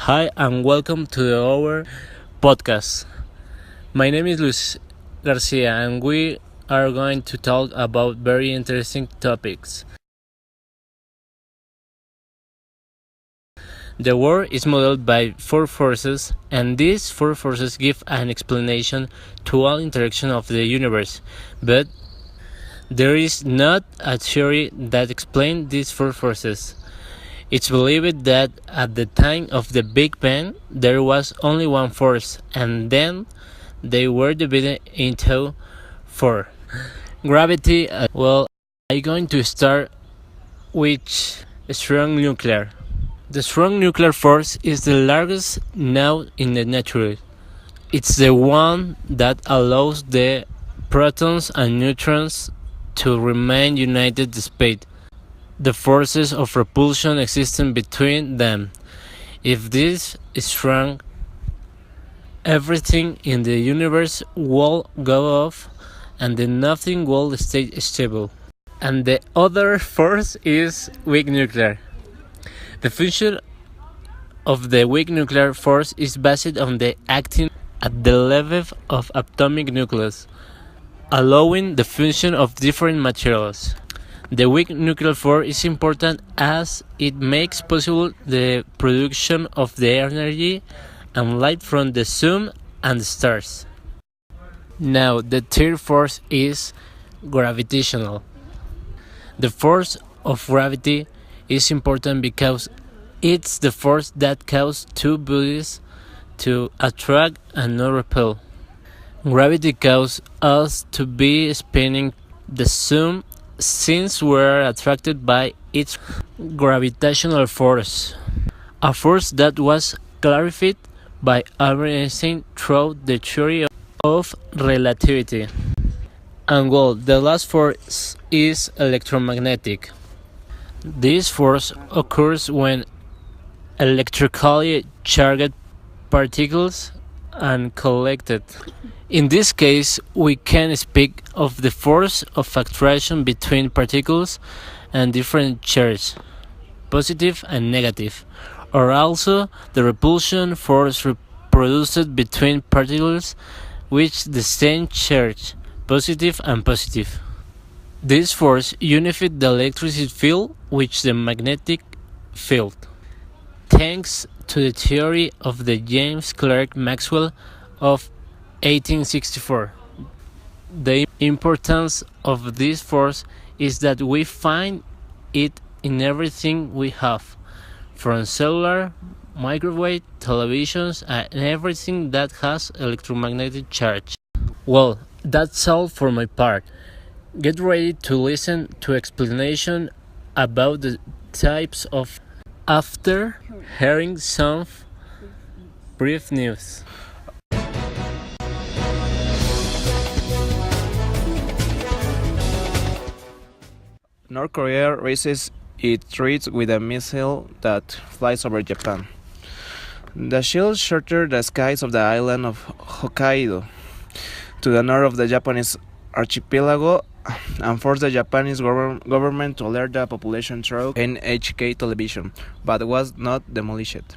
Hi and welcome to our podcast. My name is Luis Garcia and we are going to talk about very interesting topics. The world is modeled by four forces, and these four forces give an explanation to all interaction of the universe. But there is not a theory that explains these four forces. It's believed that at the time of the Big Bang there was only one force, and then they were divided into four. Gravity, I'm going to start with strong nuclear. The strong nuclear force is the largest known in the nature. It's the one that allows the protons and neutrons to remain united despite the forces of repulsion existing between them. If this is strong, everything in the universe will go off and then nothing will stay stable. And the other force is weak nuclear. The function of the weak nuclear force is based on the acting at the level of atomic nucleus, allowing the fusion of different materials. The weak nuclear force is important as it makes possible the production of the energy and light from the sun and the stars. Now, the third force is gravitational. The force of gravity is important because it's the force that causes two bodies to attract and not repel. Gravity causes us to be spinning the sun since we're attracted by its gravitational force, a force that was clarified by Albert Einstein through the theory of relativity. And the last force is electromagnetic. This force occurs when electrically charged particles are collected. In this case, we can speak of the force of attraction between particles and different charges, positive and negative, or also the repulsion force produced between particles with the same charge, positive and positive. This force unified the electric field with the magnetic field. Thanks to the theory of the James Clerk Maxwell of 1864. The importance of this force is that we find it in everything we have, from cellular, microwave, televisions, and everything that has electromagnetic charge. Well, that's all for my part. Get ready to listen to explanation about the types of after hearing some brief news. North Korea raises its threats with a missile that flies over Japan. The shield shattered the skies of the island of Hokkaido to the north of the Japanese archipelago and forced the Japanese government to alert the population through NHK television, but was not demolished.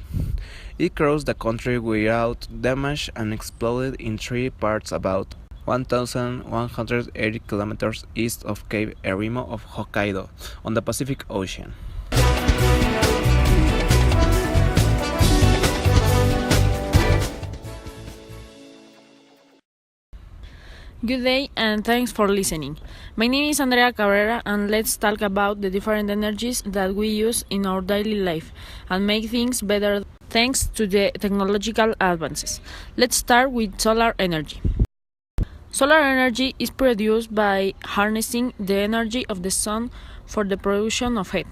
It crossed the country without damage and exploded in three parts about 1,180 kilometers east of Cape Erimo of Hokkaido, on the Pacific Ocean. Good day and thanks for listening. My name is Andrea Cabrera and let's talk about the different energies that we use in our daily life and make things better thanks to the technological advances. Let's start with solar energy. Solar energy is produced by harnessing the energy of the sun for the production of heat.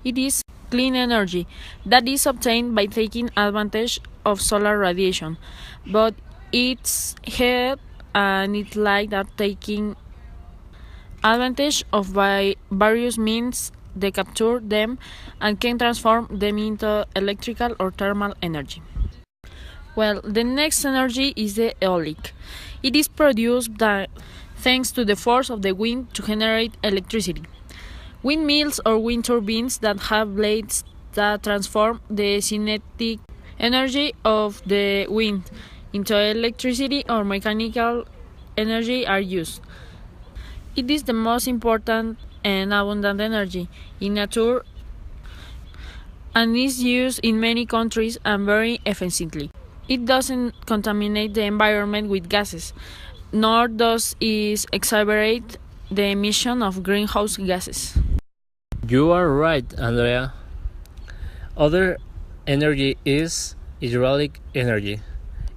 It is clean energy that is obtained by taking advantage of solar radiation, but it's heat and it's like that taking advantage of by various means they capture them and can transform them into electrical or thermal energy. Well, the next energy is the eolic. It is produced thanks to the force of the wind to generate electricity. Windmills or wind turbines that have blades that transform the kinetic energy of the wind into electricity or mechanical energy are used. It is the most important and abundant energy in nature and is used in many countries and very efficiently. It doesn't contaminate the environment with gases, nor does it exacerbate the emission of greenhouse gases. You are right, Andrea. Other energy is hydraulic energy.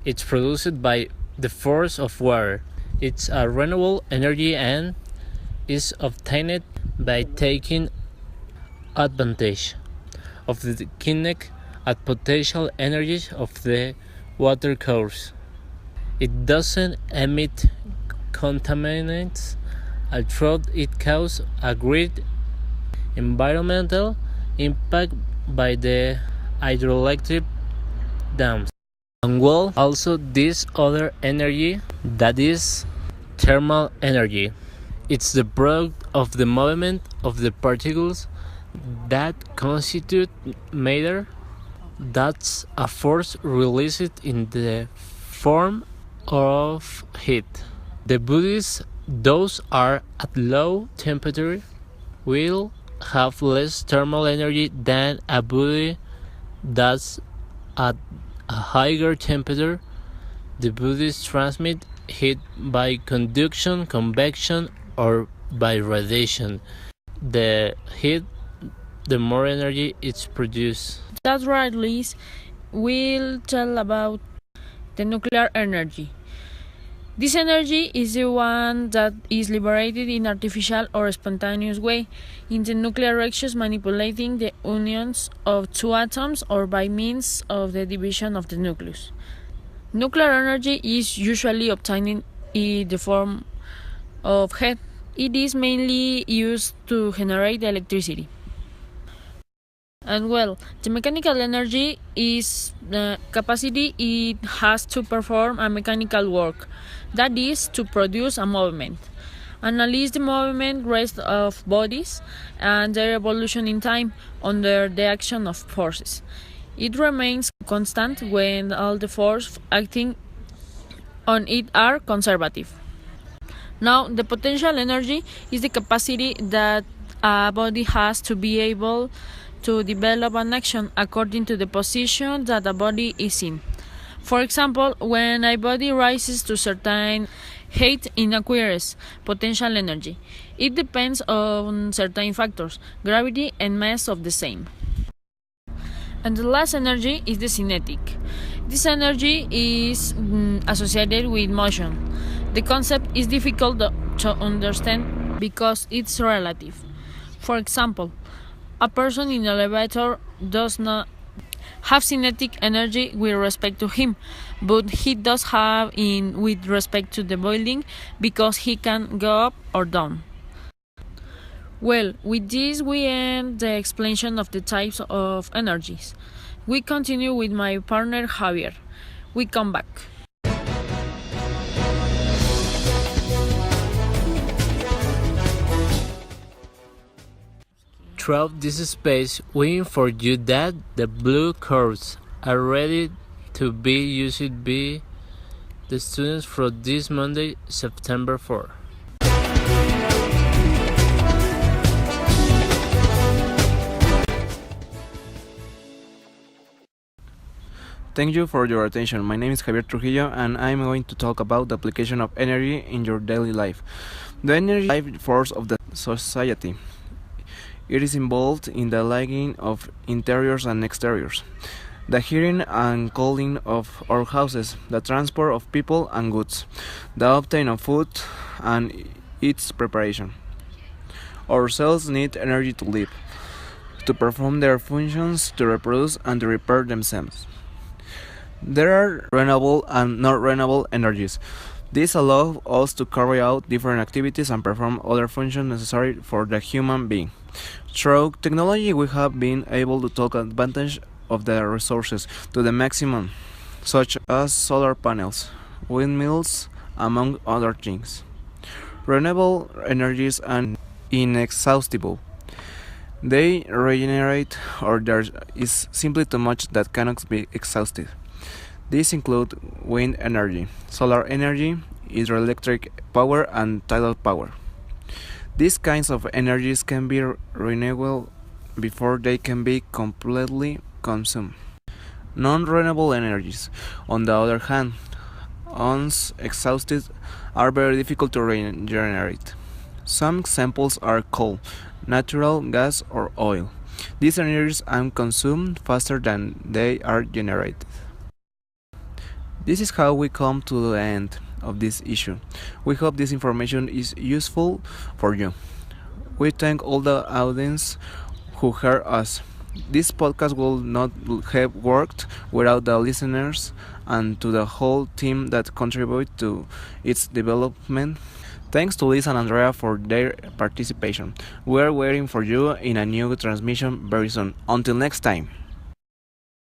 It's produced by the force of water. It's a renewable energy and is obtained by taking advantage of the kinetic and potential energies of the water course. It doesn't emit contaminants, although it causes a great environmental impact by the hydroelectric dams. And well, also this other energy that is thermal energy. It's the product of the movement of the particles that constitute matter. That's a force released in the form of heat. The bodies, those are at low temperature, will have less thermal energy than a body that's at a higher temperature. The bodies transmit heat by conduction, convection, or by radiation. The heat, the more energy it's produced. That's right, Liz. We'll tell about the nuclear energy. This energy is the one that is liberated in artificial or spontaneous way in the nuclear reactions manipulating the unions of two atoms or by means of the division of the nucleus. Nuclear energy is usually obtained in the form of heat. It is mainly used to generate electricity. And well, the mechanical energy is the capacity it has to perform a mechanical work, that is, to produce a movement. Analyze the movement rest of bodies and their evolution in time under the action of forces. It remains constant when all the forces acting on it are conservative. Now, the potential energy is the capacity that a body has to be able to develop an action according to the position that a body is in. For example, when a body rises to certain height, it acquires potential energy. It depends on certain factors, gravity and mass of the same. And the last energy is the kinetic. This energy is associated with motion. The concept is difficult to understand because it's relative. For example, a person in an elevator does not have kinetic energy with respect to him, but he does have in with respect to the building because he can go up or down. Well, with this we end the explanation of the types of energies. We continue with my partner Javier. We come back. Throughout this space, we inform you that the blue curves are ready to be used by the students from this Monday, September 4. Thank you for your attention. My name is Javier Trujillo and I'm going to talk about the application of energy in your daily life. The energy life force of the society. It is involved in the lighting of interiors and exteriors, the heating and cooling of our houses, the transport of people and goods, the obtain of food and its preparation. Our cells need energy to live, to perform their functions, to reproduce and to repair themselves. There are renewable and non-renewable energies. These allow us to carry out different activities and perform other functions necessary for the human being. Through technology, we have been able to take advantage of the resources to the maximum, such as solar panels, windmills, among other things. Renewable energies are inexhaustible. They regenerate, or there is simply too much that cannot be exhausted. These include wind energy, solar energy, hydroelectric power, and tidal power. These kinds of energies can be renewable before they can be completely consumed. Non-renewable energies, on the other hand, once exhausted, are very difficult to regenerate. Some examples are coal, natural gas, or oil. These energies are consumed faster than they are generated. This is how we come to the end of this issue. We hope this information is useful for you. We thank all the audience who heard us. This podcast would not have worked without the listeners and to the whole team that contribute to its development. Thanks to Liz and Andrea for their participation. We are waiting for you in a new transmission very soon. Until next time.